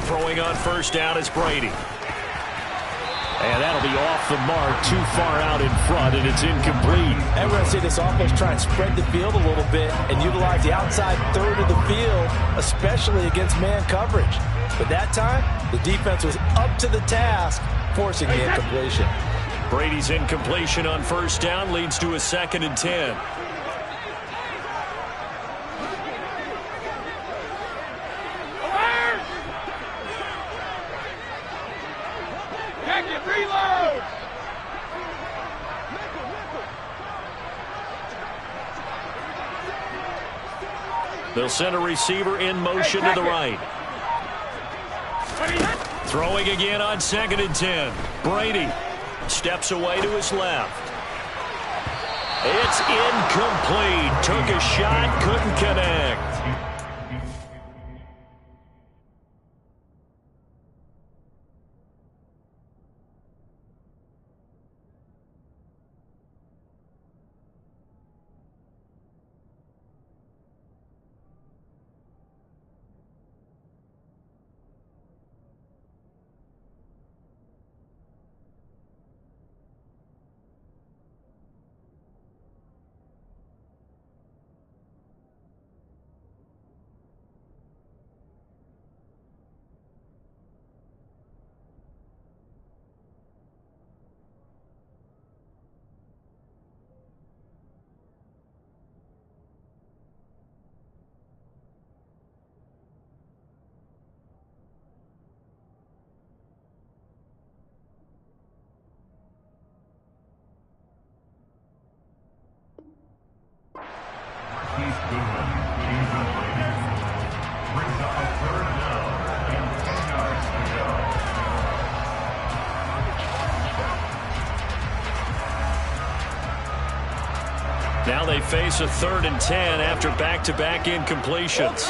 Throwing on first down is Brady. And that'll be off the mark, too far out in front, and it's incomplete. And we're going to see this offense try and spread the field a little bit and utilize the outside third of the field, especially against man coverage. But that time, the defense was up to the task, forcing the incompletion. Brady's incompletion on first down leads to a 2nd and 10. They'll send a receiver in motion to the right. Throwing again on 2nd and 10. Brady steps away to his left. It's incomplete. Took a shot, couldn't connect. Now they face a 3rd and 10 after back-to-back incompletions.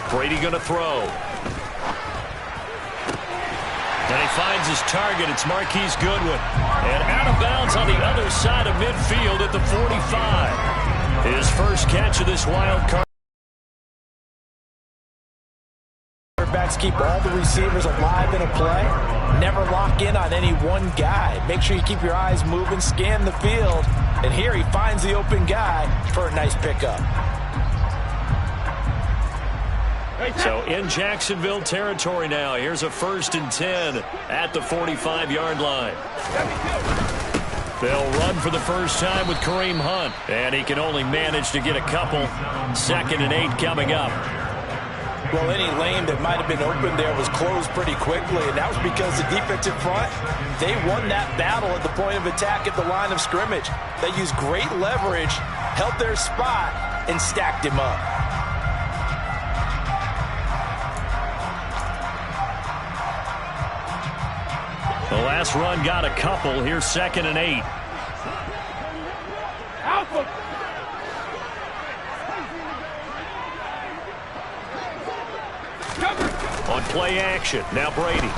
Brady going to throw. And he finds his target. It's Marquise Goodwin. And out of bounds on the other side of midfield at the 45. His first catch of this wild card. Quarterbacks keep all the receivers alive in a play. Never lock in on any one guy. Make sure you keep your eyes moving, scan the field. And here he finds the open guy for a nice pickup. So in Jacksonville territory now. Here's a 1st and 10 at the 45-yard line. They'll run for the first time with Kareem Hunt. And he can only manage to get a couple. 2nd and 8 coming up. Well, any lane that might have been open there was closed pretty quickly, and that was because the defensive front, they won that battle at the point of attack at the line of scrimmage. They used great leverage, held their spot, and stacked him up. The last run got a couple. Here's 2nd and 8. On play action, now Brady.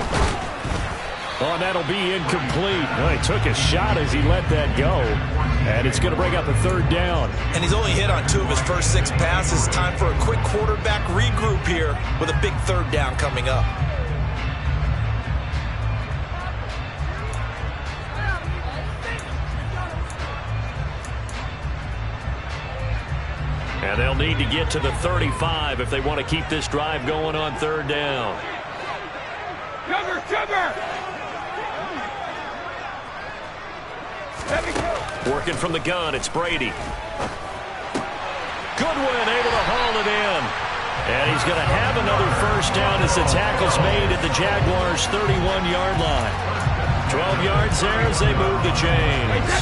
Oh, and that'll be incomplete. Well, he took a shot as he let that go. And it's going to bring up a 3rd down. And he's only hit on 2 of his first 6 passes. Time for a quick quarterback regroup here with a big 3rd down coming up. And they'll need to get to the 35 if they want to keep this drive going on 3rd down. Cover! Working from the gun, it's Brady. Goodwin able to haul it in. And he's going to have another first down as the tackle's made at the Jaguars' 31-yard line. 12 yards there as they move the chains.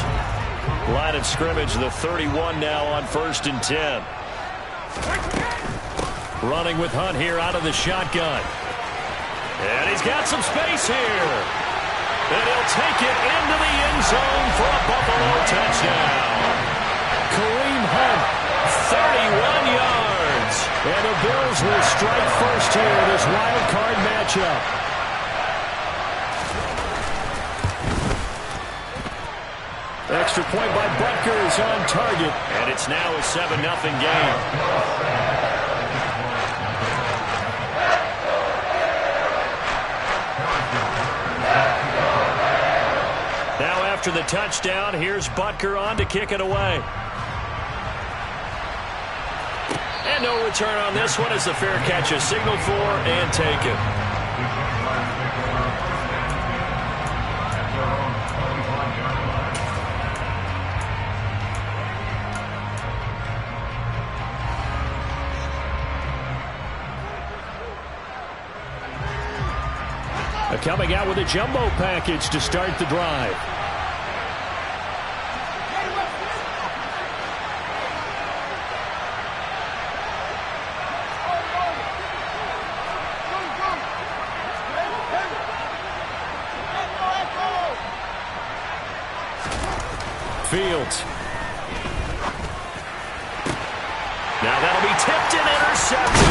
Line of scrimmage, the 31 now on 1st and 10. Running with Hunt here out of the shotgun. And he's got some space here. And he'll take it into the end zone for a Buffalo touchdown. Kareem Hunt, 31 yards. And the Bills will strike first here in this wild card matchup. Extra point by Butker is on target. And it's now a 7-0 game. after the touchdown, here's Butker on to kick it away. And no return on this one as the fair catch is signaled for and taken. Coming out with a jumbo package to start the drive. Fields. Now that'll be tipped and intercepted.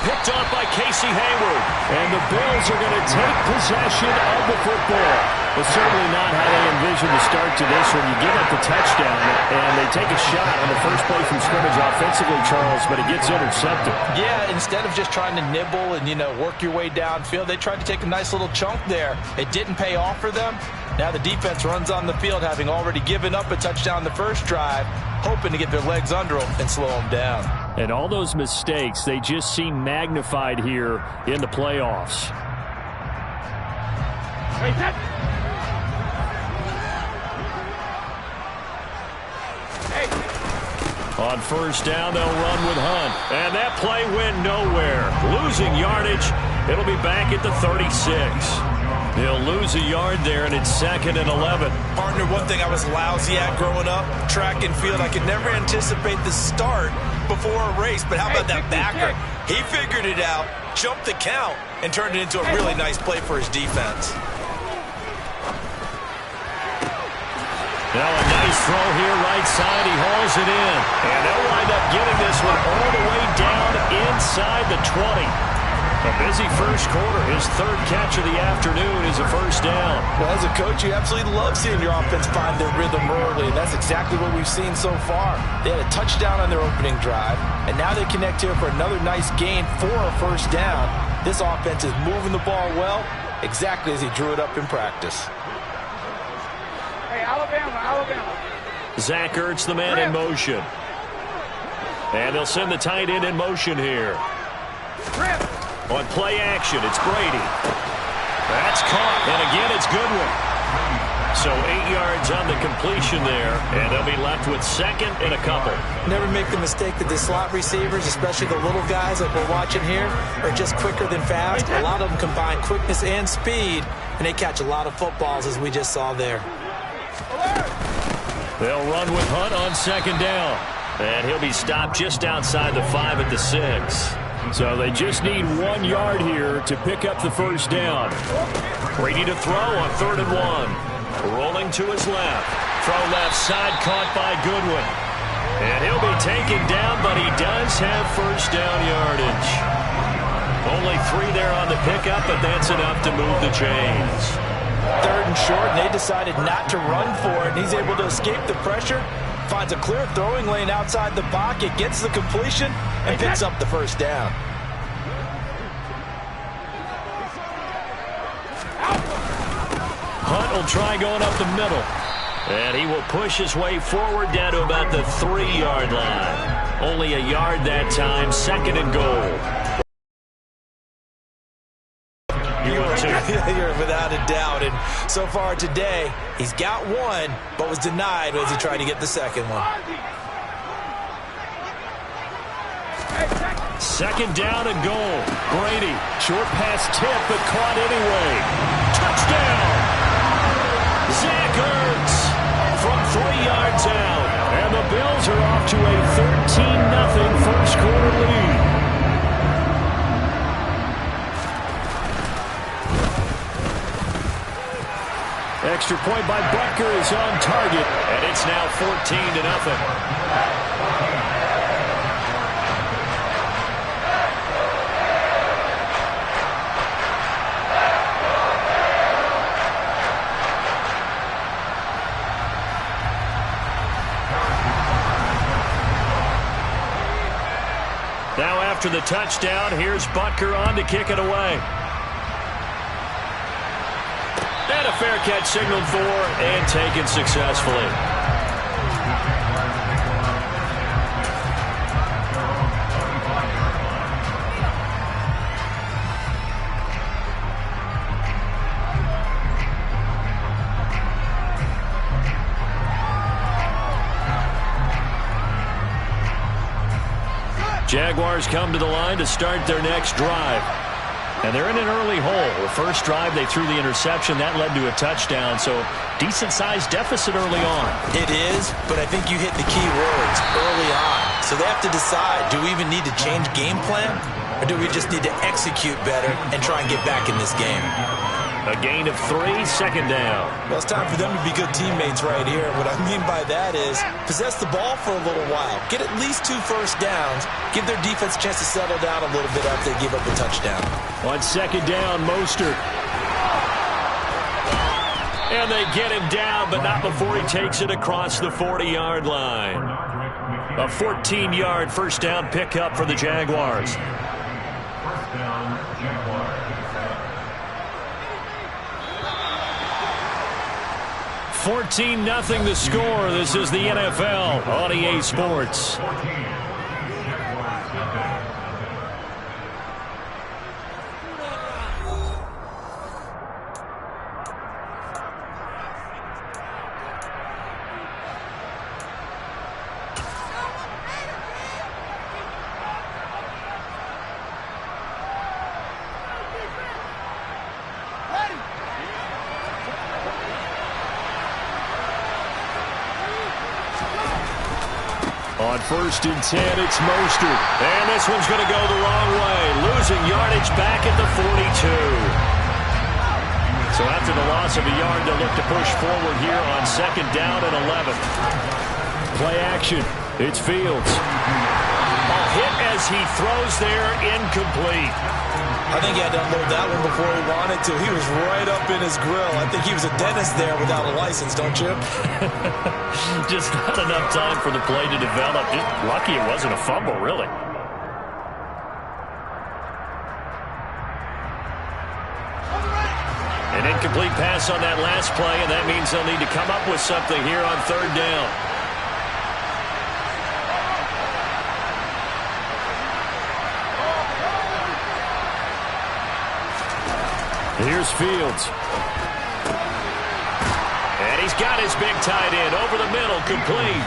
Picked off by Casey Hayward. And the Bills are going to take possession of the football. But certainly not how they envisioned the start to this one. You give up the touchdown, and they take a shot on the first play from scrimmage offensively, Charles, but it gets intercepted. Yeah, instead of just trying to nibble and, work your way downfield, they tried to take a nice little chunk there. It didn't pay off for them. Now the defense runs on the field, having already given up a touchdown the first drive, hoping to get their legs under them and slow them down. And all those mistakes, they just seem magnified here in the playoffs. On first down, they'll run with Hunt. And that play went nowhere. Losing yardage. It'll be back at the 36. They'll lose a yard there, and it's 2nd and 11. Partner, one thing I was lousy at growing up, track and field, I could never anticipate the start before a race, but how about that backer? He figured it out, jumped the count, and turned it into a really nice play for his defense. Now a nice throw here, right side. He hauls it in. And they'll wind up getting this one all the way down inside the 20. A busy first quarter. His third catch of the afternoon is a first down. Well, as a coach, you absolutely love seeing your offense find their rhythm early, and that's exactly what we've seen so far. They had a touchdown on their opening drive, and now they connect here for another nice gain for a first down. This offense is moving the ball well, exactly as he drew it up in practice. Hey, Alabama. Zach Ertz, the man in motion. And they'll send the tight end in motion here. On play action, it's Brady. That's caught, and again, it's Goodwin. So 8 yards on the completion there, and they'll be left with 2nd and a couple. Never make the mistake that the slot receivers, especially the little guys like we're watching here, are just quicker than fast. A lot of them combine quickness and speed, and they catch a lot of footballs, as we just saw there. They'll run with Hunt on 2nd down, and he'll be stopped just outside the 5 at the 6. So they just need 1 yard here to pick up the first down. Brady to throw on 3rd and 1. Rolling to his left. Throw left side caught by Goodwin. And he'll be taken down, but he does have first down yardage. Only 3 there on the pickup, but that's enough to move the chains. 3rd and short, and they decided not to run for it, and he's able to escape the pressure. Finds a clear throwing lane outside the pocket, gets the completion, and picks up the first down. Hunt will try going up the middle. And he will push his way forward down to about the 3-yard line. Only a yard that time, 2nd and goal. You're without a doubt, and so far today, he's got one, but was denied as he tried to get the second one. 2nd down and goal. Brady, short pass tip, but caught anyway. Touchdown! Zach Ertz from 3 yards out. And the Bills are off to a 13-0 first quarter lead. Extra point by Butker is on target, and it's now 14-0. Now after the touchdown, here's Butker on to kick it away. And And a fair catch signaled for and taken successfully. Jaguars come to the line to start their next drive. And they're in an early hole. The first drive, they threw the interception. That led to a touchdown. So decent-sized deficit early on. It is, but I think you hit the key words early on. So they have to decide, do we even need to change game plan? Or do we just need to execute better and try and get back in this game? A gain of 3, second down. Well, it's time for them to be good teammates right here. What I mean by that is possess the ball for a little while. Get at least 2 first downs. Give their defense a chance to settle down a little bit after they give up a touchdown. On second down, Mostert. And they get him down, but not before he takes it across the 40-yard line. A 14-yard first down pickup for the Jaguars. First down, Jaguars. 14-0 the score. This is the NFL on EA Sports. 14. On 1st and 10, it's Mostert. And this one's going to go the wrong way. Losing yardage back at the 42. So after the loss of a yard, they'll look to push forward here on second down and 11. Play action. It's Fields. A hit as he throws there, incomplete. I think he had to unload that one before he wanted to. He was right up in his grill. I think he was a dentist there without a license, don't you? Just not enough time for the play to develop. Just lucky it wasn't a fumble, really. An incomplete pass on that last play, and that means they'll need to come up with something here on third down. Here's Fields. And he's got his big tight end over the middle, complete.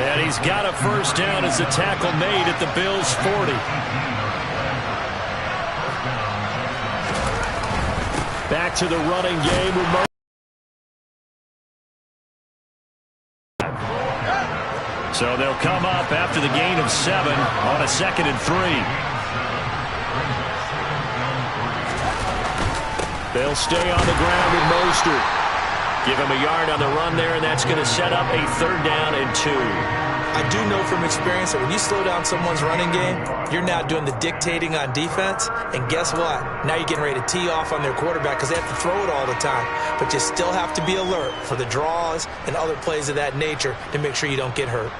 And he's got a first down as the tackle made at the Bills' 40. Back to the running game with So they'll come up after the gain of 7 on a 2nd and 3. They'll stay on the ground with Mostert. Give him a yard on the run there, and that's going to set up a 3rd down and 2. I do know from experience that when you slow down someone's running game, you're now doing the dictating on defense. And guess what? Now you're getting ready to tee off on their quarterback because they have to throw it all the time. But you still have to be alert for the draws and other plays of that nature to make sure you don't get hurt.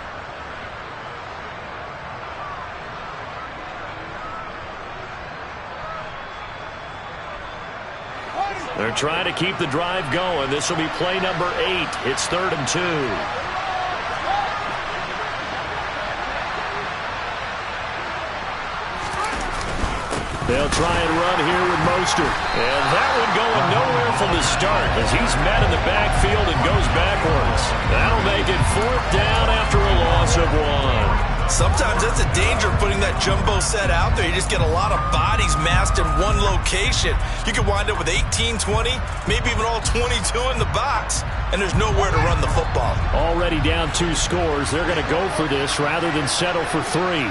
They're trying to keep the drive going. This will be play number 8. It's 3rd and 2. They'll try and run here with Mostert. And that one going nowhere from the start as he's met in the backfield and goes backwards. That'll make it 4th down after a loss of 1. Sometimes that's a danger of putting that jumbo set out there. You just get a lot of bodies massed in one location. You could wind up with 18, 20, maybe even all 22 in the box, and there's nowhere to run the football. Already down 2 scores. They're going to go for this rather than settle for 3.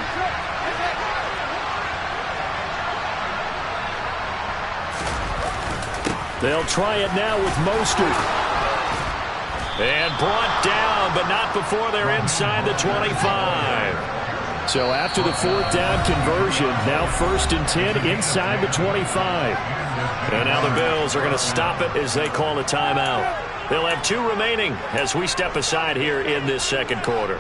They'll try it now with Mostert. And brought down, but not before they're inside the 25. So after the 4th down conversion, now 1st and 10 inside the 25. And now the Bills are going to stop it as they call a timeout. They'll have 2 remaining as we step aside here in this 2nd quarter.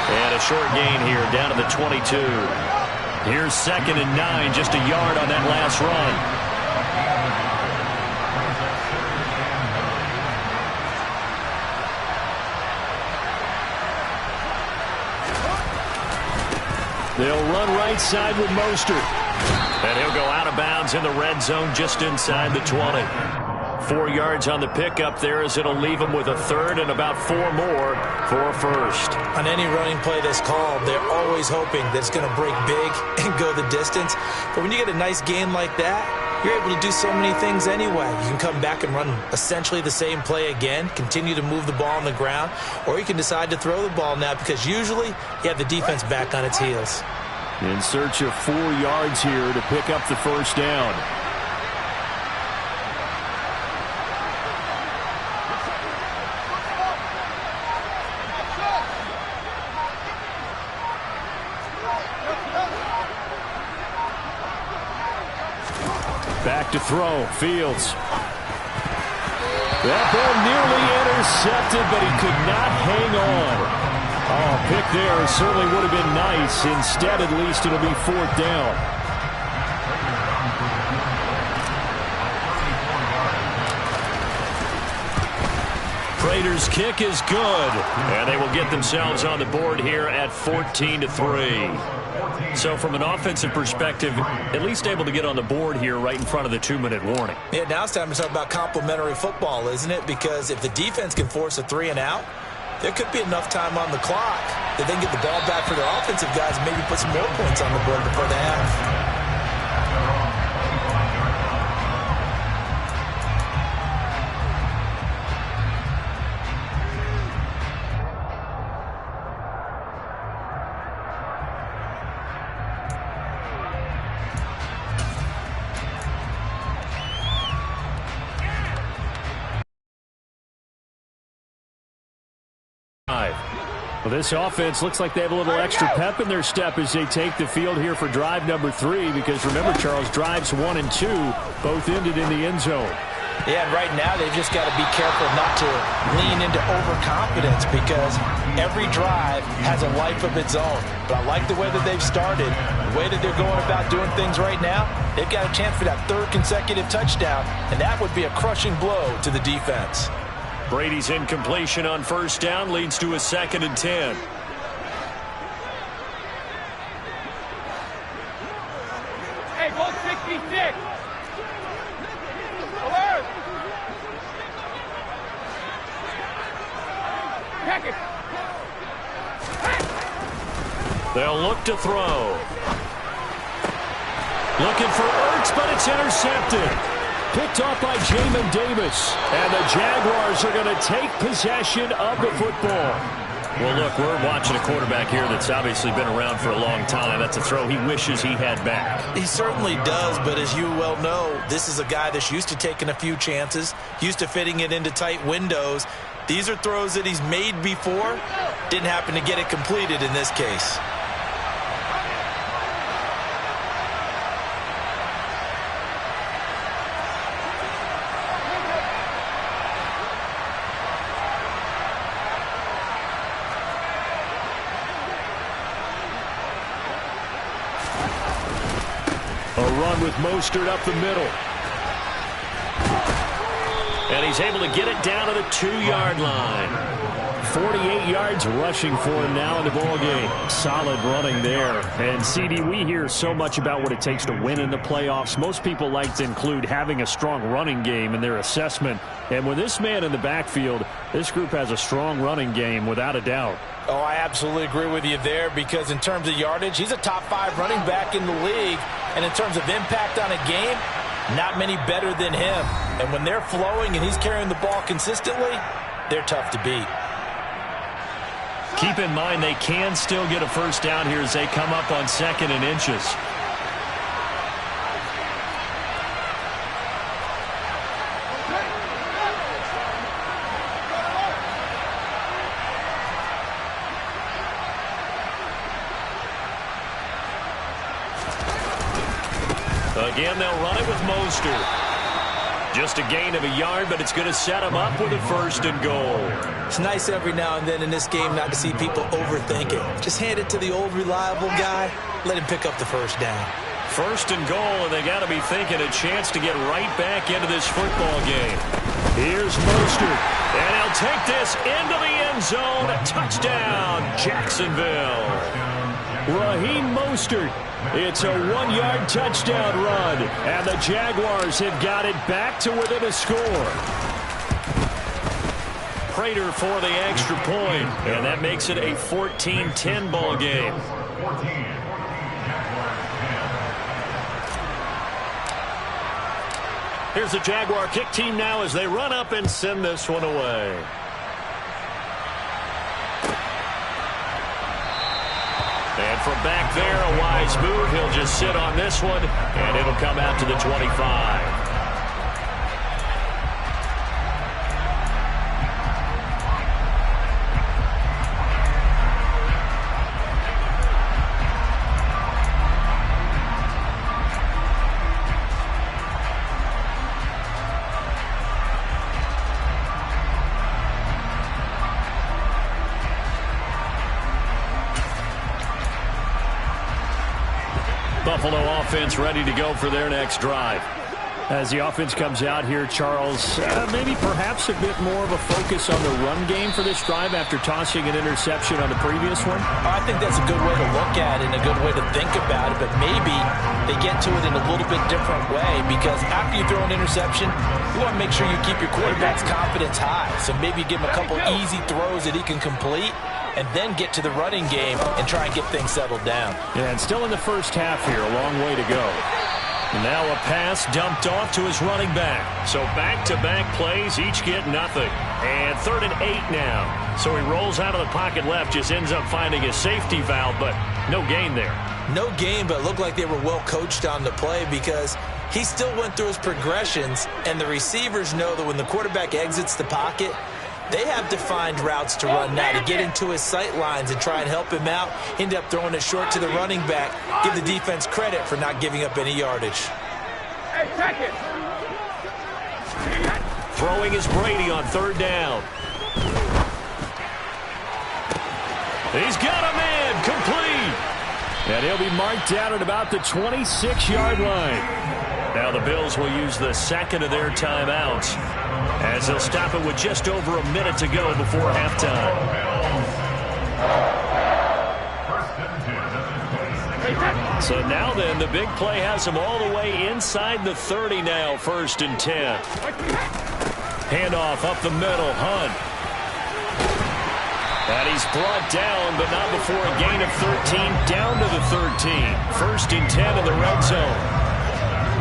And a short gain here down to the 22. Here's 2nd and 9, just a yard on that last run. They'll run right side with Mostert. And he'll go out of bounds in the red zone just inside the 20. 4 yards on the pickup there as it'll leave him with a third and about 4 more for a first. On any running play that's called, they're always hoping that it's going to break big and go the distance. But when you get a nice gain like that, you're able to do so many things anyway. You can come back and run essentially the same play again, continue to move the ball on the ground, or you can decide to throw the ball now because usually you have the defense back on its heels. In search of 4 yards here to pick up the first down. Back to throw. Fields. That ball nearly intercepted, but he could not hang on. Oh, pick there certainly would have been nice. Instead, at least, it'll be 4th down. Prater's kick is good, and they will get themselves on the board here at 14-3. So from an offensive perspective, at least able to get on the board here right in front of the 2-minute warning. Yeah, now it's time to talk about complementary football, isn't it? Because if the defense can force a 3 and out, there could be enough time on the clock that they can get the ball back for their offensive guys and maybe put some more points on the board before the half. Well, this offense looks like they have a little extra pep in their step as they take the field here for drive number 3, because remember, Charles, drives 1 and 2 both ended in the end zone. Yeah, and right now they've just got to be careful not to lean into overconfidence because every drive has a life of its own. But I like the way that they've started, the way that they're going about doing things right now. They've got a chance for that 3rd consecutive touchdown, and that would be a crushing blow to the defense. Brady's incompletion on first down leads to a 2nd and 10. Hey, go 66. Alert. Check it. They'll look to throw. Looking for Ertz, but it's intercepted. Picked off by Jamin Davis. And the Jaguars are going to take possession of the football. Well, look, we're watching a quarterback here that's obviously been around for a long time. That's a throw he wishes he had back. He certainly does, but as you well know, this is a guy that's used to taking a few chances, used to fitting it into tight windows. These are throws that he's made before. Didn't happen to get it completed in this case. With Mostert up the middle. And he's able to get it down to the 2-yard line. 48 yards rushing for him now in the ball game. Solid running there. And CD, we hear so much about what it takes to win in the playoffs. Most people like to include having a strong running game in their assessment. And with this man in the backfield, this group has a strong running game without a doubt. Oh, I absolutely agree with you there because in terms of yardage, he's a top 5 running back in the league. And in terms of impact on a game, not many better than him. And when they're flowing and he's carrying the ball consistently, they're tough to beat. Keep in mind they can still get a first down here as they come up on 2nd and inches. Again, they'll run it with Mostert. Just a gain of a yard, but it's going to set him up with a 1st and goal. It's nice every now and then in this game not to see people overthink it. Just hand it to the old reliable guy. Let him pick up the 1st down. 1st and goal, and they got to be thinking a chance to get right back into this football game. Here's Mostert, and he'll take this into the end zone. A touchdown, Jacksonville. Raheem Mostert. It's a 1-yard touchdown run, and the Jaguars have got it back to within a score. Prater for the extra point, and that makes it a 14-10 ball game. Here's the Jaguar kick team now as they run up and send this one away. And from back there, a wise move. He'll just sit on this one, and it'll come out to the 25. Buffalo offense ready to go for their next drive. As the offense comes out here, Charles, maybe perhaps a bit more of a focus on the run game for this drive after tossing an interception on the previous one? I think that's a good way to look at it and a good way to think about it, but maybe they get to it in a little bit different way because after you throw an interception, you want to make sure you keep your quarterback's confidence high. So maybe give him a couple easy throws that he can complete and then get to the running game and try and get things settled down. Yeah, and still in the first half here, a long way to go. And now a pass dumped off to his running back. So back-to-back plays, each get nothing. And 3rd and 8 now. So he rolls out of the pocket left, just ends up finding a safety valve, but no gain there. No gain, but it looked like they were well coached on the play because he still went through his progressions, and the receivers know that when the quarterback exits the pocket, they have defined routes to run now to get into his sight lines and try and help him out. End up throwing it short to the running back. Give the defense credit for not giving up any yardage. Hey, check it. Throwing is Brady on 3rd down. He's got a man complete. And he'll be marked down at about the 26-yard line. Now the Bills will use the 2nd of their timeouts as they'll stop it with just over a minute to go before halftime. So now then, the big play has him all the way inside the 30 now, 1st and 10. Handoff up the middle, Hunt. And he's brought down, but not before a gain of 13, down to the 13. 1st and 10 in the red zone.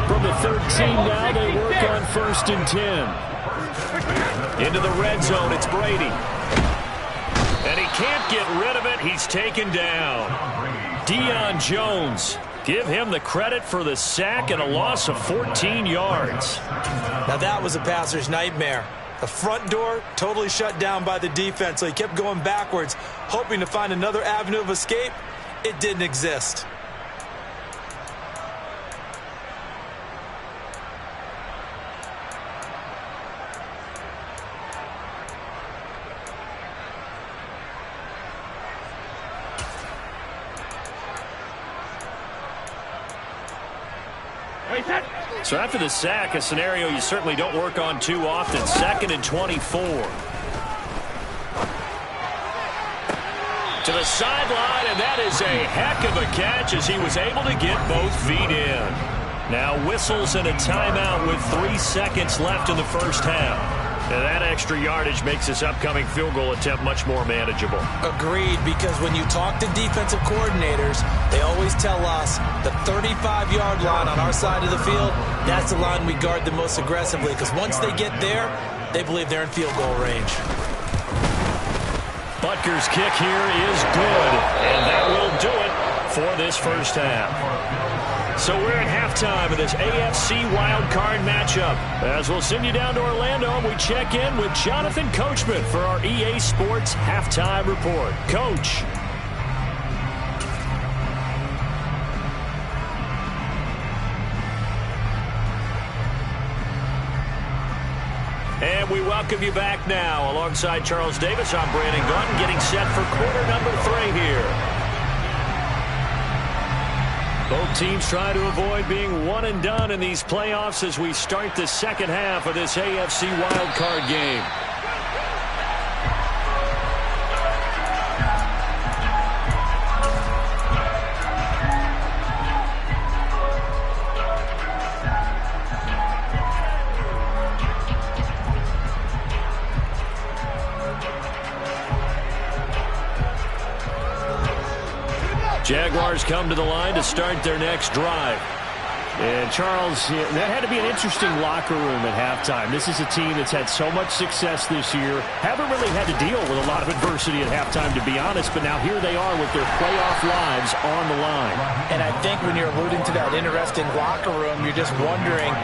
From the 13 now, they work on 1st and 10. Into the red zone, it's Brady. And he can't get rid of it. He's taken down. Deion Jones. Give him the credit for the sack and a loss of 14 yards. Now that was a passer's nightmare. The front door totally shut down by the defense, so he kept going backwards, hoping to find another avenue of escape. It didn't exist. So after the sack, a scenario you certainly don't work on too often. 2nd and 24. To the sideline, and that is a heck of a catch as he was able to get both feet in. Now whistles and a timeout with 3 seconds left in the first half. And that extra yardage makes this upcoming field goal attempt much more manageable. Agreed, because when you talk to defensive coordinators, they always tell us the 35-yard line on our side of the field, that's the line we guard the most aggressively, because once they get there, they believe they're in field goal range. Butker's kick here is good, and that will do it for this first half. So we're at halftime of this AFC wildcard matchup. As we'll send you down to Orlando, and we check in with Jonathan Coachman for our EA Sports Halftime Report. Coach. And we welcome you back now. Alongside Charles Davis, I'm Brandon Gaudin, getting set for quarter number 3 here. Both teams try to avoid being one and done in these playoffs as we start the second half of this AFC wildcard game. Jaguars come to the line to start their next drive. And Charles, that had to be an interesting locker room at halftime. This is a team that's had so much success this year. Haven't really had to deal with a lot of adversity at halftime, to be honest. But now here they are with their playoff lives on the line. And I think when you're alluding to that interesting locker room, you're just wondering,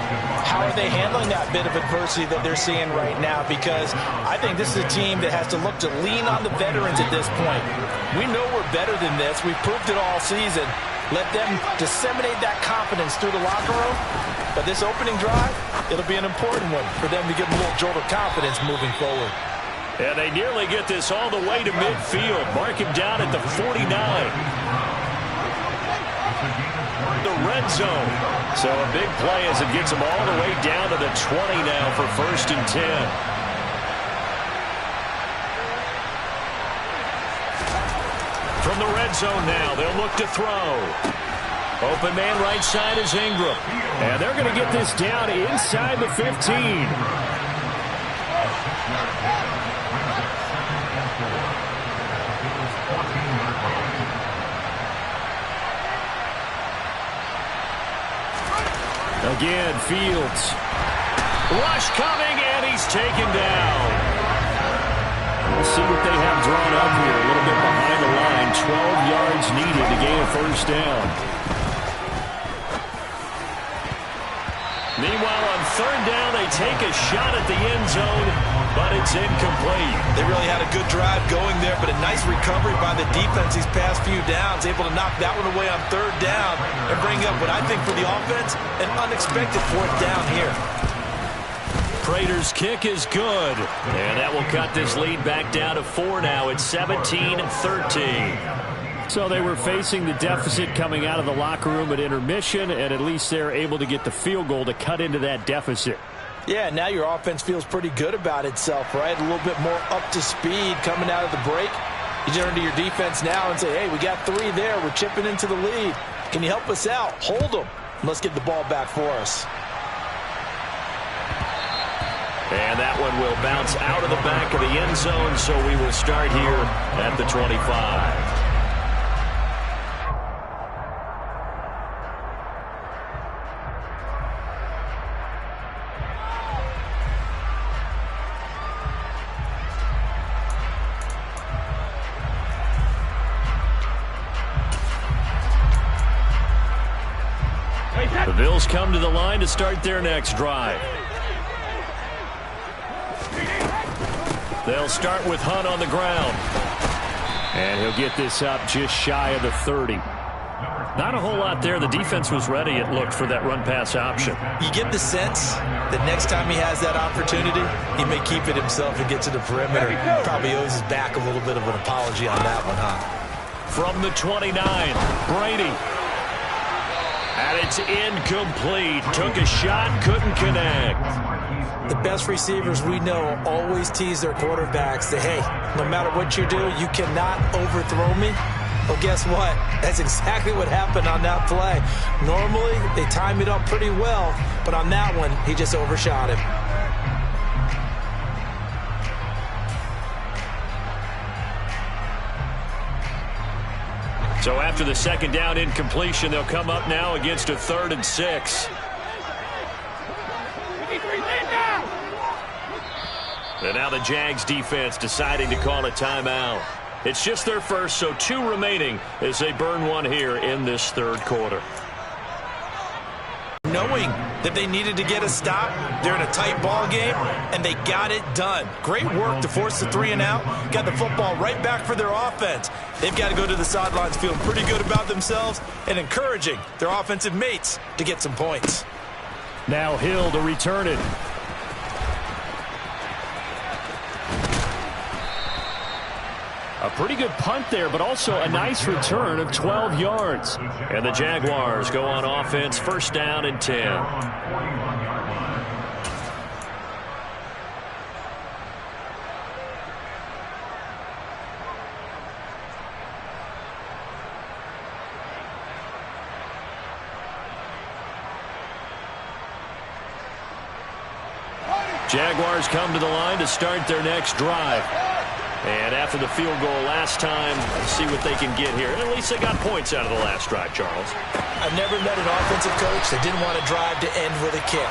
how are they handling that bit of adversity that they're seeing right now? Because I think this is a team that has to look to lean on the veterans at this point. We know we're better than this. We've proved it all season. Let them disseminate that confidence through the locker room. But this opening drive, it'll be an important one for them to give them a little jolt of confidence moving forward. And they nearly get this all the way to midfield. Mark him down at the 49. The red zone. So a big play as it gets them all the way down to the 20 now for 1st and 10. From the red zone now, they'll look to throw. Open man right side is Ingram. And they're going to get this down inside the 15. Again, Fields. Rush coming, and he's taken down. We'll see what they have drawn up here. A little bit behind the line. 12 yards needed to gain a 1st down. Meanwhile, on 3rd down, they take a shot at the end zone, but it's incomplete. They really had a good drive going there, but a nice recovery by the defense these past few downs, able to knock that one away on 3rd down and bring up what I think for the offense, an unexpected 4th down here. Prater's kick is good, and that will cut this lead back down to 4 now. It's 17-13. So they were facing the deficit coming out of the locker room at intermission, and at least they're able to get the field goal to cut into that deficit. Yeah, now your offense feels pretty good about itself, right? A little bit more up to speed coming out of the break. You turn to your defense now and say, hey, we got 3 there. We're chipping into the lead. Can you help us out? Hold them. Let's get the ball back for us. And that one will bounce out of the back of the end zone, so we will start here at the 25. The Bills come to the line to start their next drive. They'll start with Hunt on the ground. And he'll get this up just shy of the 30. Not a whole lot there. The defense was ready, it looked, for that run-pass option. You get the sense that next time he has that opportunity, he may keep it himself and get to the perimeter. Probably owes his back a little bit of an apology on that one, huh? From the 29, Brady. And it's incomplete. Took a shot, couldn't connect. The best receivers we know always tease their quarterbacks that, hey, no matter what you do, you cannot overthrow me. Well, guess what? That's exactly what happened on that play. Normally, they time it up pretty well, but on that one, he just overshot him. So after the 2nd down incompletion, they'll come up now against a 3rd and 6. And now the Jags defense deciding to call a timeout. It's just their first, so 2 remaining as they burn one here in this 3rd quarter. Knowing that they needed to get a stop, they're in a tight ball game, and they got it done. Great work to force the 3 and out. Got the football right back for their offense. They've got to go to the sidelines feeling pretty good about themselves and encouraging their offensive mates to get some points. Now Hill to return it. A pretty good punt there, but also a nice return of 12 yards. And the Jaguars go on offense, first down and 10. Jaguars come to the line to start their next drive. And after the field goal last time, see what they can get here. At least they got points out of the last drive, Charles. I've never met an offensive coach that didn't want to drive to end with a kick.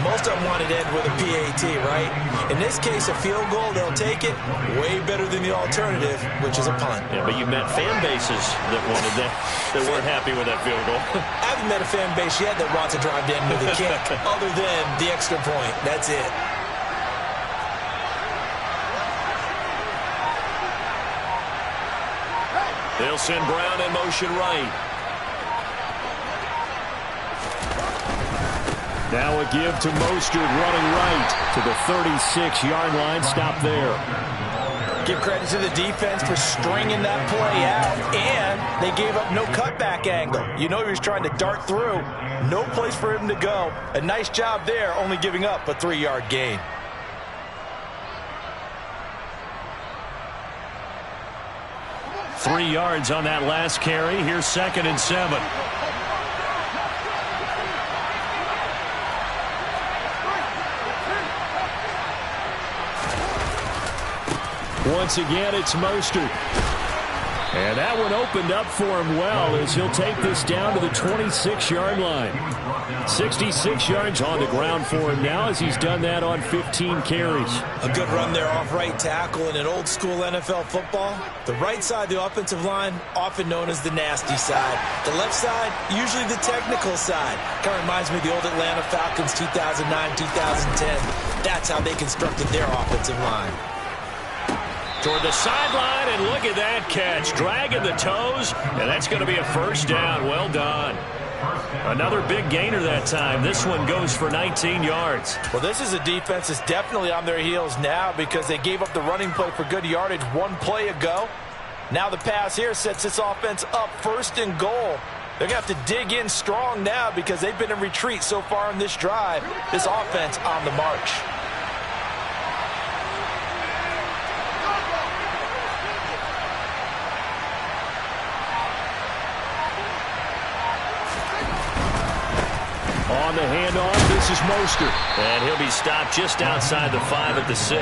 Most of them wanted to end with a PAT, right? In this case, a field goal, they'll take it. Way better than the alternative, which is a punt. Yeah, but you met fan bases that wanted that, that weren't happy with that field goal. I haven't met a fan base yet that wants to drive to end with a kick, other than the extra point. That's it. They'll send Brown in motion right. Now a give to Mostert running right to the 36-yard line. Stop there. Give credit to the defense for stringing that play out, and they gave up no cutback angle. You know he was trying to dart through. No place for him to go. A nice job there, only giving up a 3-yard gain. Three yards on that last carry. Here's 2nd and 7. Once again, it's Mostert. And that one opened up for him well as he'll take this down to the 26-yard line. 66 yards on the ground for him now as he's done that on 15 carries. A good run there off right tackle in an old school NFL football. The right side of the offensive line, often known as the nasty side. The left side, usually the technical side. Kind of reminds me of the old Atlanta Falcons 2009, 2010. That's how they constructed their offensive line. Toward the sideline, and look at that catch. Dragging the toes, and that's going to be a first down. Well done. Another big gainer that time. This one goes for 19 yards. Well, this is a defense that's definitely on their heels now because they gave up the running play for good yardage one play ago. Now the pass here sets this offense up 1st and goal. They're going to have to dig in strong now because they've been in retreat so far in this drive. This offense on the march. On the handoff, this is Mostert. And he'll be stopped just outside the 5 at the 6.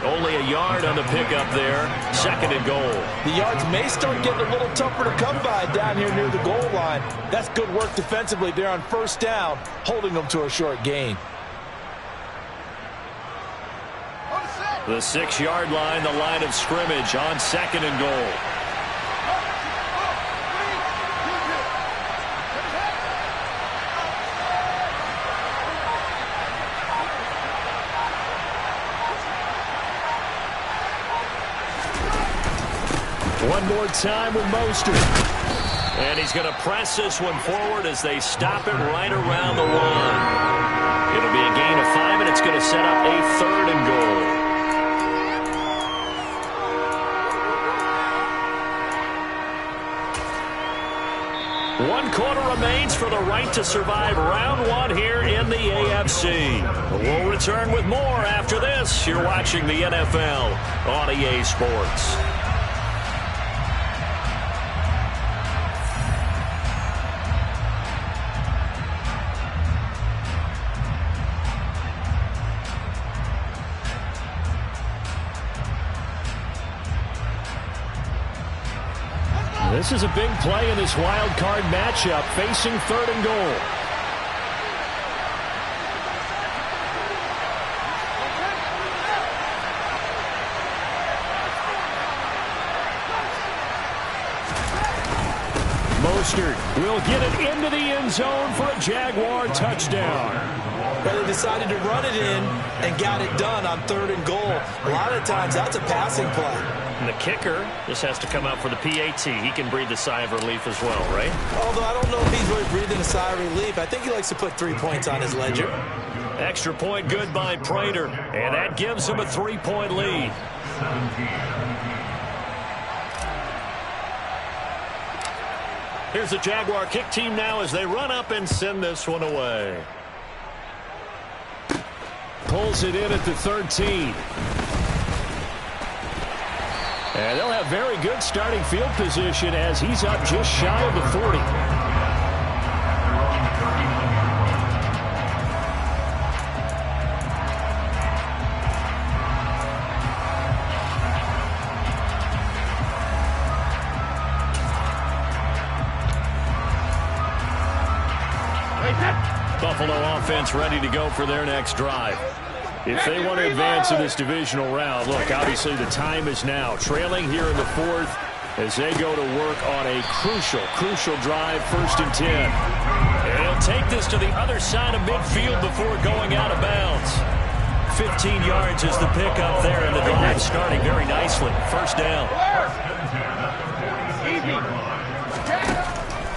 Only a yard on the pickup there. 2nd and goal. The yards may start getting a little tougher to come by down here near the goal line. That's good work defensively there on 1st down, holding them to a short gain. The 6-yard line, the line of scrimmage on 2nd and goal. One more time with Mostert. And he's going to press this one forward as they stop it right around the line. It'll be a gain of 5, and it's going to set up a 3rd and goal. 1 quarter remains for the right to survive round 1 here in the AFC. We'll return with more after this. You're watching the NFL on EA Sports. This is a big play in this wild card matchup, facing 3rd and goal. Mostert will get it into the end zone for a Jaguar touchdown. But they decided to run it in and got it done on 3rd and goal. A lot of times that's a passing play. And the kicker just has to come out for the PAT. He can breathe a sigh of relief as well, right? Although I don't know if he's really breathing a sigh of relief. I think he likes to put 3 points on his ledger. Extra point good by Prater. And that gives him a 3-point lead. Here's the Jaguar kick team now as they run up and send this one away. Pulls it in at the 13. And they'll have very good starting field position as he's up just shy of the 40. Buffalo offense ready to go for their next drive. If they want to advance in this divisional round, look, obviously the time is now. Trailing here in the fourth as they go to work on a crucial drive, 1st and 10. And he'll take this to the other side of midfield before going out of bounds. 15 yards is the pickup there, and the drive starting very nicely. 1st down.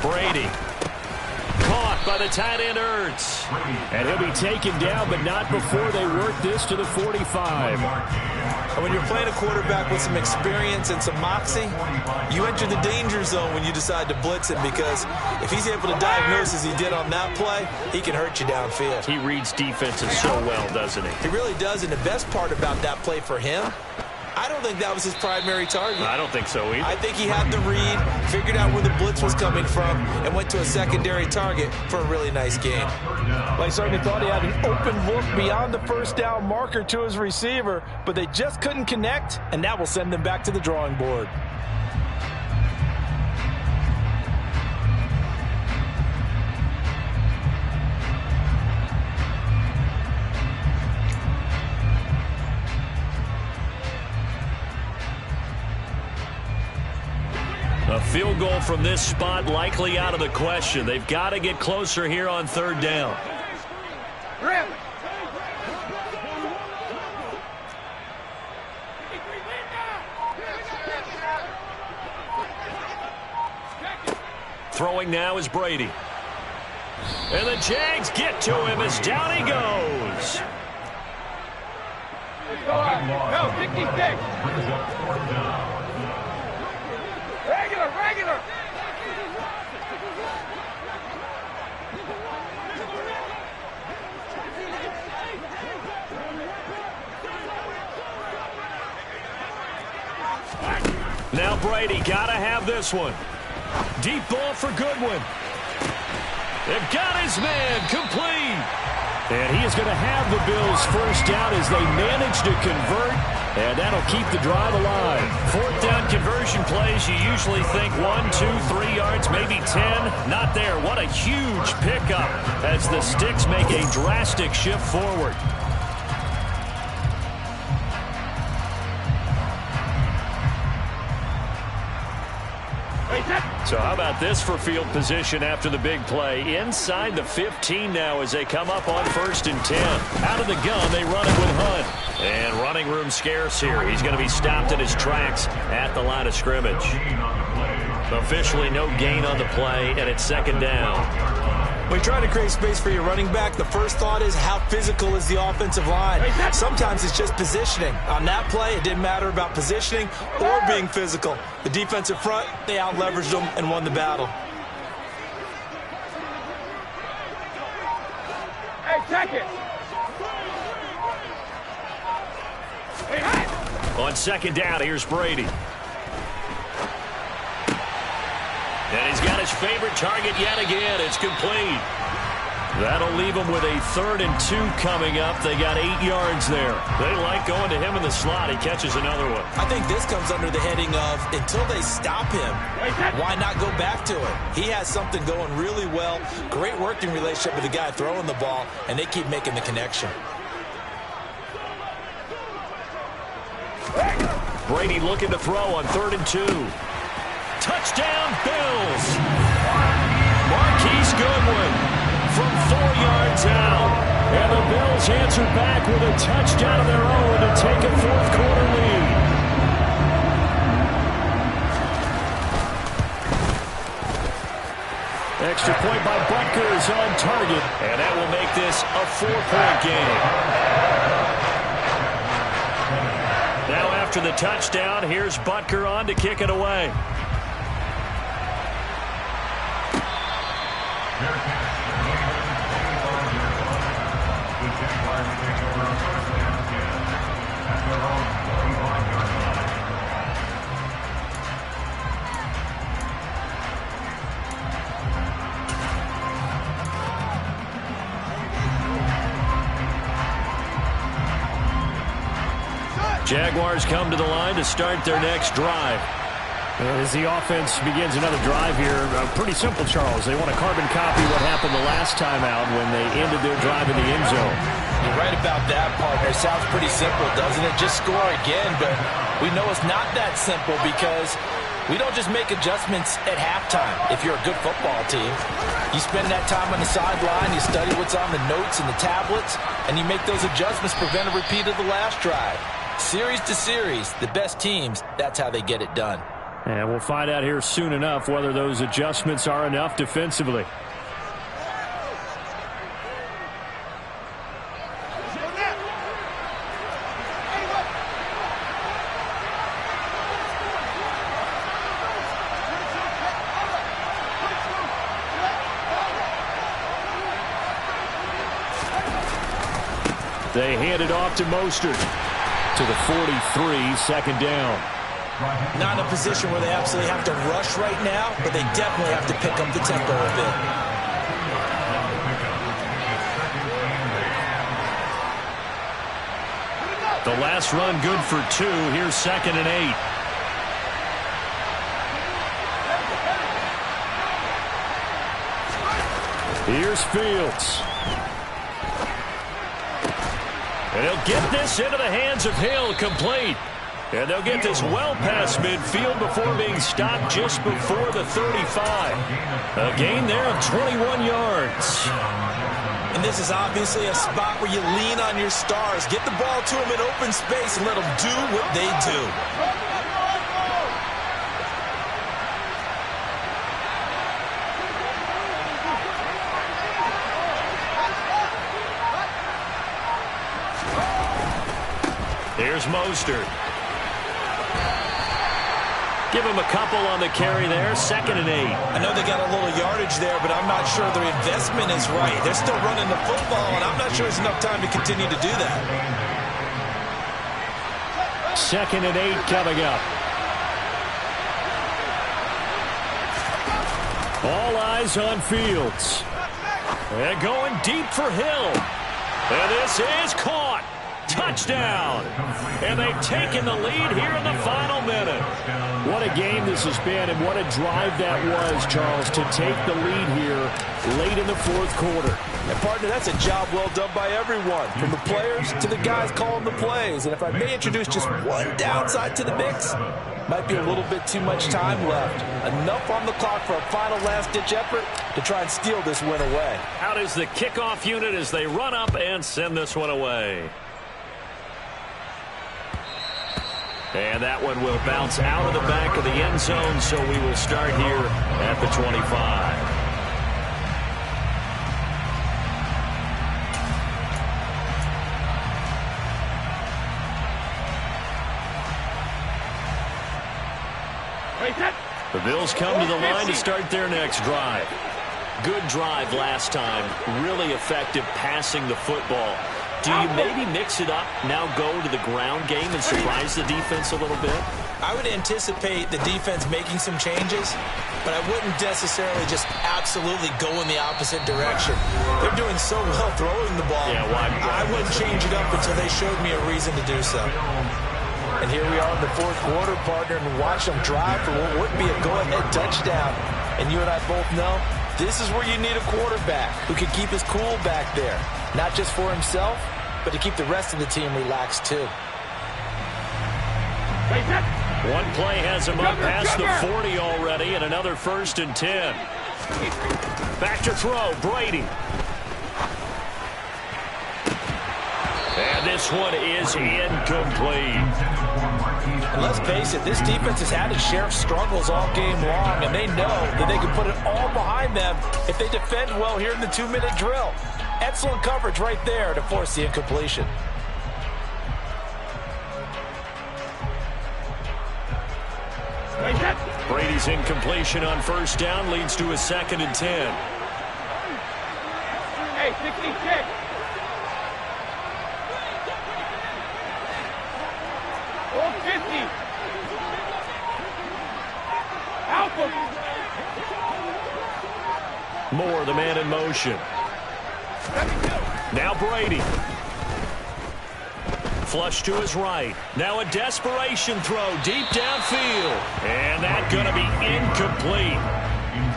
Brady. Caught by the tight end, Ertz. And he'll be taken down, but not before they work this to the 45. And when you're playing a quarterback with some experience and some moxie, you enter the danger zone when you decide to blitz him, because if he's able to diagnose as he did on that play, he can hurt you downfield. He reads defenses so well, doesn't he? He really does, and the best part about that play for him, I don't think that was his primary target. I don't think so either. I think he had the read, figured out where the blitz was coming from, and went to a secondary target for a really nice game. Well, he certainly thought he had an open look beyond the 1st down marker to his receiver, but they just couldn't connect, and that will send them back to the drawing board. A field goal from this spot likely out of the question. They've got to get closer here on 3rd down. Throwing now is Brady. And the Jags get to him as down he goes. Go, 66. Regular. Now Brady got to have this one. Deep ball for Goodwin. They've got his man complete. And he is going to have the Bills' 1st down as they manage to convert, and that'll keep the drive alive. 4th down conversion plays, you usually think 1, 2, 3 yards, maybe 10. Not there. What a huge pickup as the Sticks make a drastic shift forward. So how about this for field position after the big play? Inside the 15 now as they come up on 1st and 10. Out of the gun, they run it with Hunt. And running room scarce here. He's going to be stopped in his tracks at the line of scrimmage. Officially no gain on the play, and it's 2nd down. When you're trying to create space for your running back, the first thought is how physical is the offensive line. Sometimes it's just positioning. On that play, it didn't matter about positioning or being physical. The defensive front, they out-leveraged them and won the battle. Hey, check it. On 2nd down, here's Brady. And he's got his favorite target yet again. It's complete. That'll leave them with a 3rd and 2 coming up. They got 8 yards there. They like going to him in the slot. He catches another one. I think this comes under the heading of until they stop him, why not go back to it? He has something going really well. Great working relationship with the guy throwing the ball, and they keep making the connection. Brady looking to throw on 3rd and 2. Touchdown, Bills. Marquise Goodwin from 4 yards out. And the Bills answer back with a touchdown of their own to take a 4th quarter lead. Extra point by Butker is on target. And that will make this a 4-point game. Now after the touchdown, here's Butker on to kick it away. Jaguars come to the line to start their next drive. As the offense begins another drive here, pretty simple, Charles. They want to carbon copy what happened the last time out when they ended their drive in the end zone. You're right about that, partner. Sounds pretty simple, doesn't it? Just score again, but we know it's not that simple because we don't just make adjustments at halftime if you're a good football team. You spend that time on the sideline, you study what's on the notes and the tablets, and you make those adjustments, prevent a repeat of the last drive. Series to series, the best teams, that's how they get it done. And we'll find out here soon enough whether those adjustments are enough defensively. They hand it off to Mostert. To the 43, second down. Not in a position where they absolutely have to rush right now, but they definitely have to pick up the tempo a bit. The last run good for 2. Here's 2nd and 8. Here's Fields. And he'll get this into the hands of Hill, complete. And they'll get this well past midfield before being stopped just before the 35. A gain there of 21 yards. And this is obviously a spot where you lean on your stars. Get the ball to them in open space and let them do what they do. Here's Mostert. Give him a couple on the carry there. 2nd and 8. I know they got a little yardage there, but I'm not sure their investment is right. They're still running the football, and I'm not sure there's enough time to continue to do that. 2nd and 8 coming up. All eyes on Fields. And going deep for Hill. And this is caught. Touchdown. And they've taken the lead here in the final minute. What a game this has been, and what a drive that was, Charles, to take the lead here late in the fourth quarter. And, partner, that's a job well done by everyone, from the players to the guys calling the plays. And if I may introduce just one downside to the mix, might be a little bit too much time left. Enough on the clock for a final last-ditch effort to try and steal this win away. Out is the kickoff unit as they run up and send this one away. And that one will bounce out of the back of the end zone, so we will start here at the 25. The Bills come to the line to start their next drive. Good drive last time. Really effective passing the football. Do you maybe mix it up, now go to the ground game and surprise the defense a little bit? I would anticipate the defense making some changes, but I wouldn't necessarily just absolutely go in the opposite direction. They're doing so well throwing the ball. Yeah, why? I wouldn't change it up until they showed me a reason to do so. And here we are in the fourth quarter, partner, and watch them drive for what would be a go-ahead touchdown. And you and I both know this is where you need a quarterback who can keep his cool back there. Not just for himself, but to keep the rest of the team relaxed too. One play has him up past the 40 already, and another 1st and 10. Back to throw, Brady. And this one is incomplete. And let's face it, this defense has had its share of struggles all game long, and they know that they can put it all behind them if they defend well here in the 2-minute drill. Excellent coverage right there to force the incompletion. Brady's incompletion on 1st down leads to a 2nd and 10. 66. All 50. Alpha. Moore, the man in motion. Now Brady. Flush to his right. Now a desperation throw deep downfield. And that's going to be incomplete.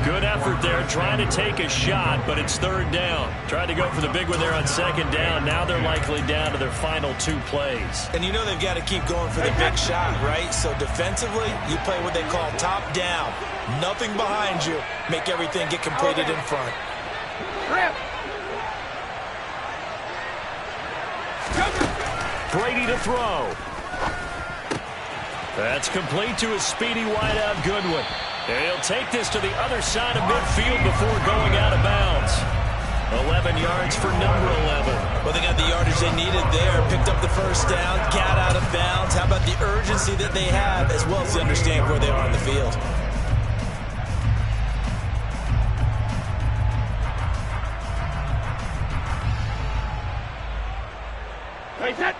Good effort there trying to take a shot, but it's third down. Tried to go for the big one there on second down. Now they're likely down to their final 2 plays. And you know they've got to keep going for the big shot, right? So defensively, you play what they call top down. Nothing behind you. Make everything get completed in front. Brady to throw. That's complete to his speedy wideout Goodwin. And he'll take this to the other side of midfield before going out of bounds. 11 yards for number 11. Well, they got the yardage they needed there. Picked up the first down, got out of bounds. How about the urgency that they have as well as they understand where they are on the field? Play set.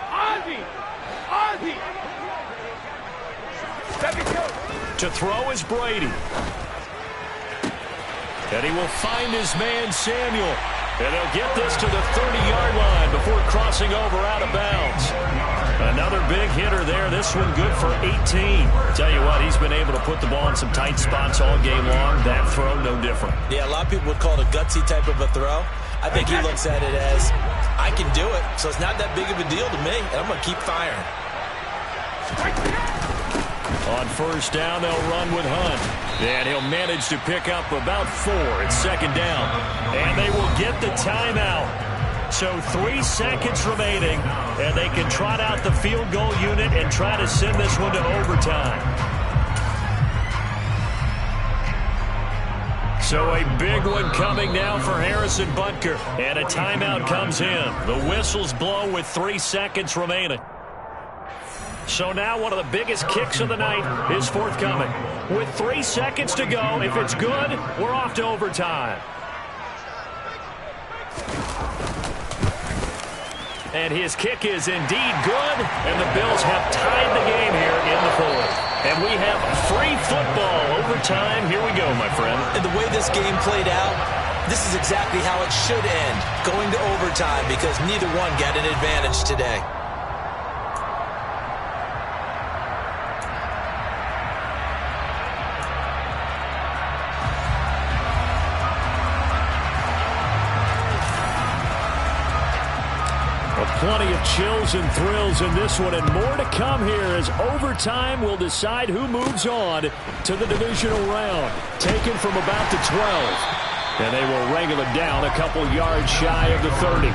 Ozzy. 72. To throw is Brady. And he will find his man Samuel. And they'll get this to the 30-yard line before crossing over out of bounds. Another big hitter there. This one good for 18. Tell you what, he's been able to put the ball in some tight spots all game long. That throw, no different. Yeah, a lot of people would call it a gutsy type of a throw. I think he looks at it as, I can do it, so it's not that big of a deal to me, and I'm going to keep firing. On first down, they'll run with Hunt. And he'll manage to pick up about 4. It's second down. And they will get the timeout. So 3 seconds remaining, and they can trot out the field goal unit and try to send this one to overtime. So a big one coming now for Harrison Butker. And a timeout comes in. The whistles blow with 3 seconds remaining. So now one of the biggest kicks of the night is forthcoming. With 3 seconds to go, if it's good, we're off to overtime. And his kick is indeed good, and the Bills have tied the game here in the 4th. And we have free football overtime. Here we go, my friend. And the way this game played out, this is exactly how it should end, going to overtime, because neither one got an advantage today. Plenty of chills and thrills in this one, and more to come here as overtime will decide who moves on to the divisional round. Taken from about the 12. And they will wrangle it down a couple yards shy of the 30.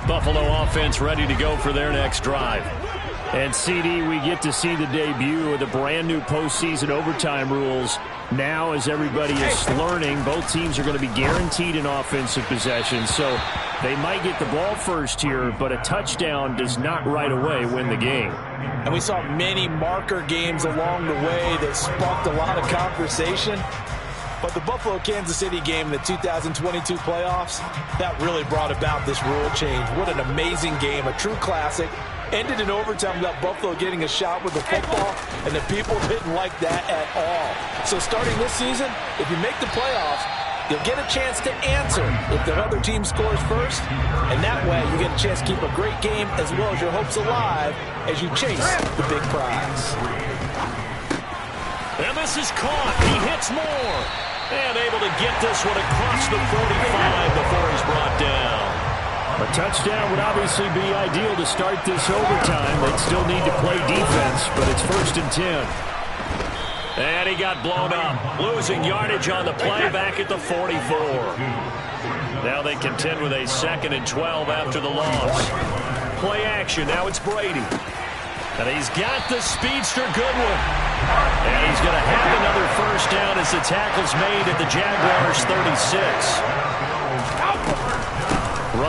Buffalo offense ready to go for their next drive. And CD, we get to see the debut of the brand new postseason overtime rules. Now, as everybody is learning, both teams are going to be guaranteed an offensive possession. So they might get the ball first here, but a touchdown does not right away win the game. And we saw many marker games along the way that sparked a lot of conversation. But the Buffalo-Kansas City game in the 2022 playoffs, that really brought about this rule change. What an amazing game, a true classic. Ended in overtime without Buffalo getting a shot with the football, and the people didn't like that at all. So starting this season, if you make the playoffs, you'll get a chance to answer if the other team scores first, and that way you get a chance to keep a great game as well as your hopes alive as you chase the big prize. And this is caught. He hits Moore. And able to get this one across the 45 before he's brought down. A touchdown would obviously be ideal to start this overtime. They'd still need to play defense, but it's 1st and 10. And he got blown up. Losing yardage on the play back at the 44. Now they contend with a 2nd and 12 after the loss. Play action. Now it's Brady. And he's got the speedster Goodwin. And he's going to have another first down as the tackle's made at the Jaguars' 36.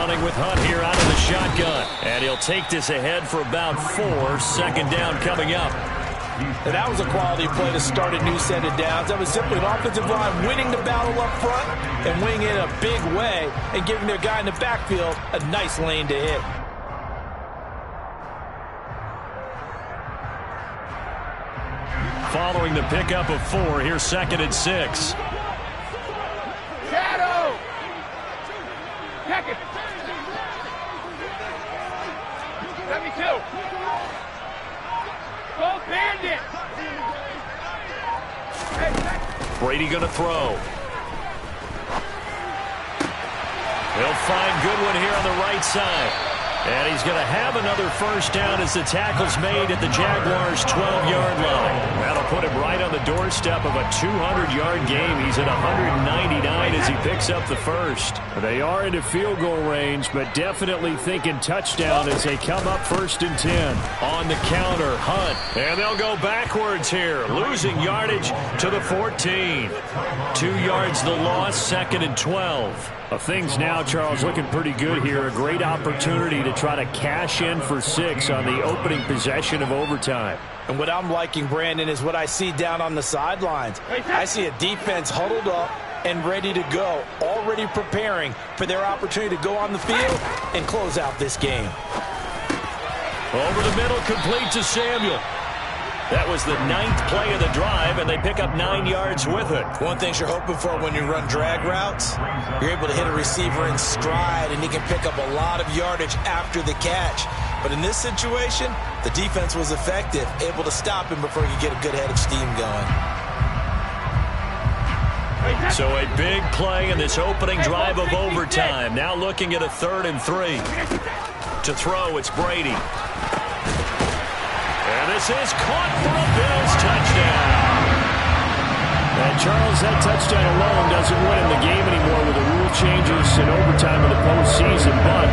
running with Hunt here out of the shotgun. And he'll take this ahead for about 4. Second down coming up. And that was a quality play to start a new set of downs. That was simply an offensive line winning the battle up front and winning it in a big way and giving their guy in the backfield a nice lane to hit. Following the pickup of 4, here's 2nd and 6. Shadow! Check it! 72! Go Bandit! Brady going to throw. He'll find Goodwin here on the right side. And he's going to have another first down as the tackle's made at the Jaguars' 12-yard line. That'll put him right on the doorstep of a 200-yard game. He's at 199 as he picks up the first. They are into field goal range, but definitely thinking touchdown as they come up 1st and 10. On the counter, Hunt. And they'll go backwards here, losing yardage to the 14. 2 yards the loss, 2nd and 12. Things now, Charles, looking pretty good here. A great opportunity to try to cash in for 6 on the opening possession of overtime. And what I'm liking, Brandon, is what I see down on the sidelines. I see a defense huddled up and ready to go, already preparing for their opportunity to go on the field and close out this game. Over the middle, complete to Samuel. That was the 9th play of the drive, and they pick up 9 yards with it. One thing you're hoping for when you run drag routes, you're able to hit a receiver in stride, and he can pick up a lot of yardage after the catch. But in this situation, the defense was effective, able to stop him before he could get a good head of steam going. So a big play in this opening drive of overtime. Now looking at a 3rd and 3. To throw, it's Brady. And this is caught for a Bills touchdown. And Charles, that touchdown alone doesn't win in the game anymore with the rule changes in overtime in the postseason, but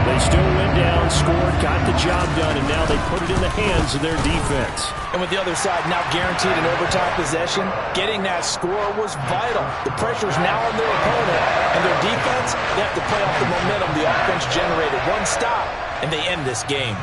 they still went down, scored, got the job done, and now they put it in the hands of their defense. And with the other side now guaranteed an overtime possession, getting that score was vital. The pressure's now on their opponent, and their defense, they have to play off the momentum the offense generated. One stop, and they end this game.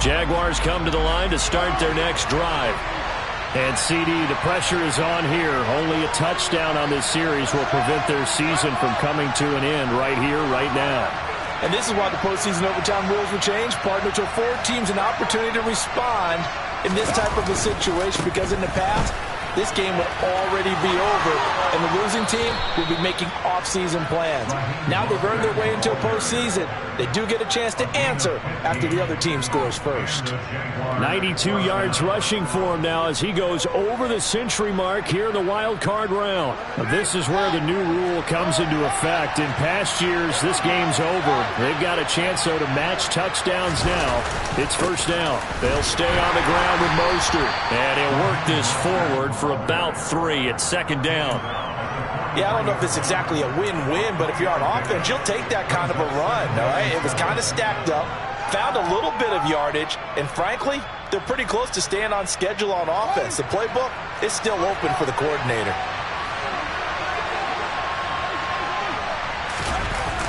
Jaguars come to the line to start their next drive. And CD, the pressure is on here. Only a touchdown on this series will prevent their season from coming to an end right here, right now. And this is why the postseason overtime rules were changed, partner, to afford teams an opportunity to respond in this type of a situation, because in the past, this game would already be over, and the losing team would be making off-season plans. Now they've earned their way into a postseason. They do get a chance to answer after the other team scores first. 92 yards rushing for him now as he goes over the century mark here in the wild card round. This is where the new rule comes into effect. In past years, this game's over. They've got a chance, though, to match touchdowns now. It's first down. They'll stay on the ground with Mostert. And he'll work this forward for about 3 at 2nd down. Yeah, I don't know if it's exactly a win-win, but if you're on offense, you'll take that kind of a run, all right? It was kind of stacked up, found a little bit of yardage, and frankly, they're pretty close to staying on schedule on offense. The playbook is still open for the coordinator.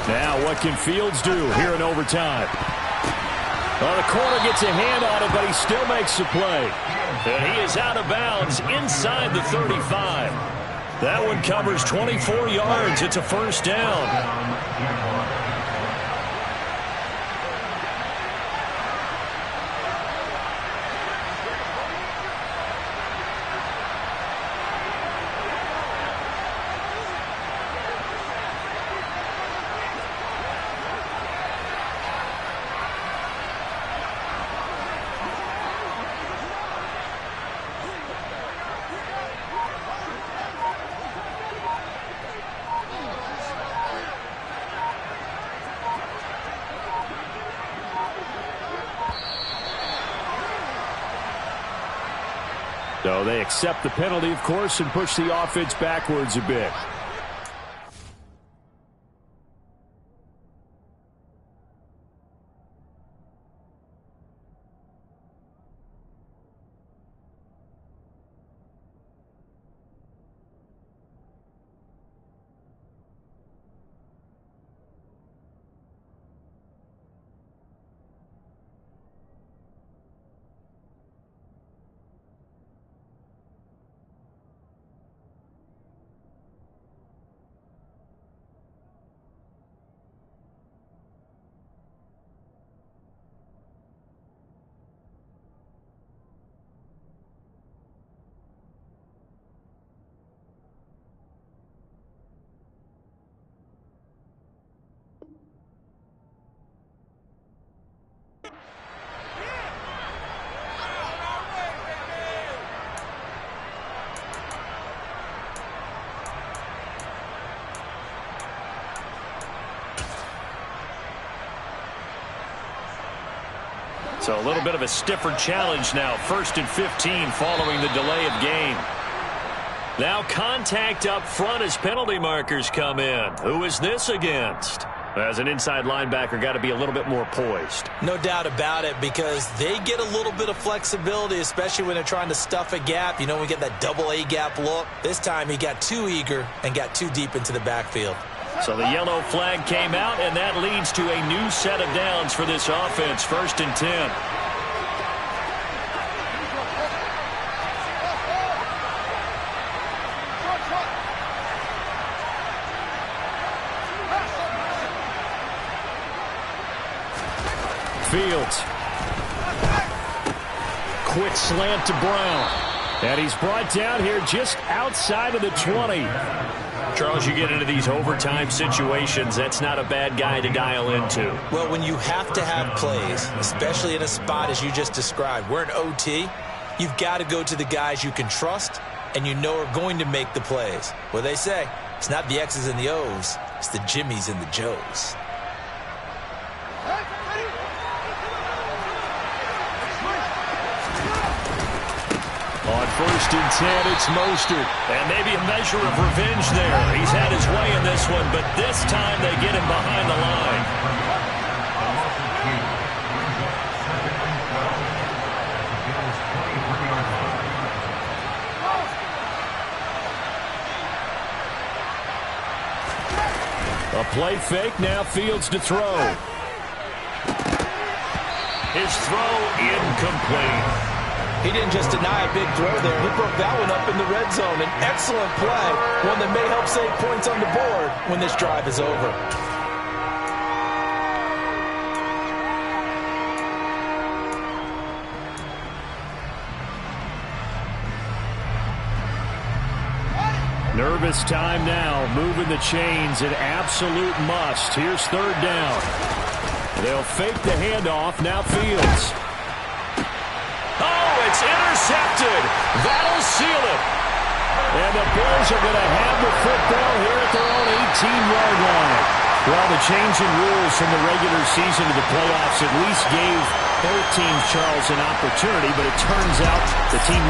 Now, what can Fields do here in overtime? Well, the corner gets a hand on it, but he still makes the play. And he is out of bounds inside the 35. That one covers 24 yards. It's a first down. So they accept the penalty, of course, and push the offense backwards a bit. So a little bit of a stiffer challenge now. 1st and 15 following the delay of game. Now contact up front as penalty markers come in. Who is this against? As an inside linebacker, got to be a little bit more poised. No doubt about it, because they get a little bit of flexibility, especially when they're trying to stuff a gap. You know, we get that double A gap look. This time he got too eager and got too deep into the backfield. So the yellow flag came out, and that leads to a new set of downs for this offense. 1st and 10. Fields. Quick slant to Brown. And he's brought down here just outside of the 20. Charles, you get into these overtime situations, that's not a bad guy to dial into. Well, when you have to have plays, especially in a spot as you just described, we're in OT, you've got to go to the guys you can trust and you know are going to make the plays. Well, they say it's not the X's and the O's, it's the Jimmies and the Joes. On 1st and 10, it's Mostert. And maybe a measure of revenge there. He's had his way in this one, but this time they get him behind the line. A play fake, now Fields to throw. His throw incomplete. He didn't just deny a big throw there. He broke that one up in the red zone. An excellent play, one that may help save points on the board when this drive is over. Nervous time now, moving the chains, an absolute must. Here's 3rd down. They'll fake the handoff, now Fields. It's intercepted. That'll seal it. And the Bills are going to have the football here at their own 18-yard line. Well, the change in rules from the regular season to the playoffs at least gave both teams, Charles, an opportunity, but it turns out the team